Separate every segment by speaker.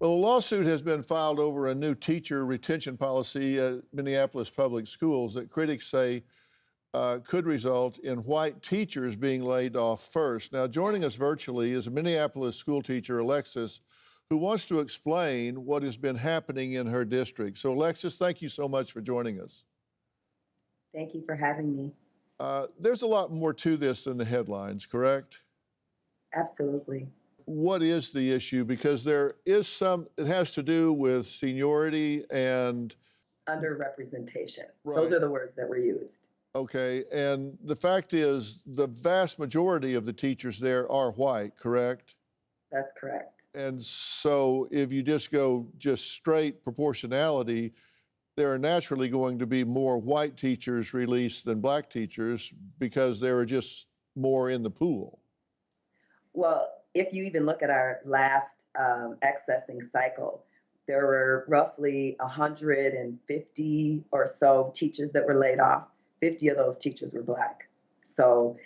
Speaker 1: Well, a lawsuit has been filed over a new teacher retention policy at Minneapolis public schools that critics say could result in white teachers being laid off first. Now, joining us virtually is a Minneapolis school teacher, Alexis, who wants to explain what has been happening in her district. So, Alexis, thank you so much for joining us.
Speaker 2: Thank you for having me.
Speaker 1: There's a lot more to this than the headlines, correct?
Speaker 2: Absolutely.
Speaker 1: What is the issue? Because there is it has to do with seniority and
Speaker 2: Underrepresentation.
Speaker 1: Right.
Speaker 2: Those are the words that were used.
Speaker 1: Okay, and the fact is the vast majority of the teachers there are white, correct?
Speaker 2: That's correct.
Speaker 1: And so if you just go straight proportionality, there are naturally going to be more white teachers released than black teachers because there are just more in the pool.
Speaker 2: Well, if you even look at our last accessing cycle, there were roughly 150 or so teachers that were laid off. 50 of those teachers were black. So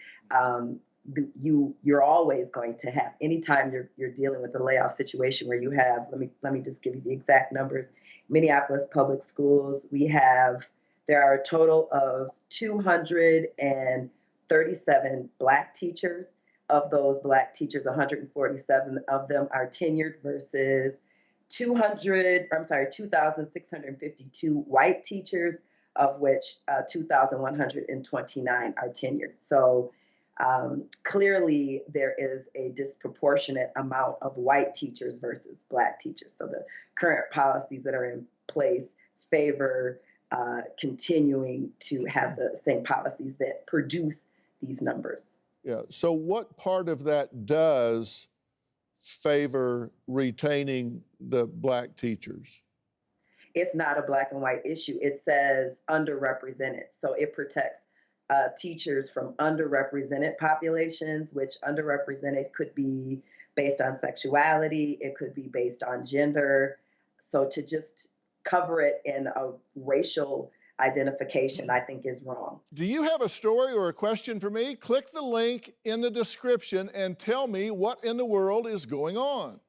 Speaker 2: you're always going to have, anytime you're dealing with a layoff situation where you have, let me just give you the exact numbers. Minneapolis public schools, there are a total of 237 black teachers. Of those black teachers, 147 of them are tenured versus 2,652 white teachers, of which 2,129 are tenured. So clearly there is a disproportionate amount of white teachers versus black teachers. So the current policies that are in place favor continuing to have the same policies that produce these numbers.
Speaker 1: Yeah, so what part of that does favor retaining the black teachers?
Speaker 2: It's not a black and white issue. It says underrepresented. So it protects teachers from underrepresented populations, which underrepresented could be based on sexuality, it could be based on gender. So to just cover it in a racial identification, I think, is wrong.
Speaker 1: Do you have a story or a question for me? Click the link in the description and tell me what in the world is going on.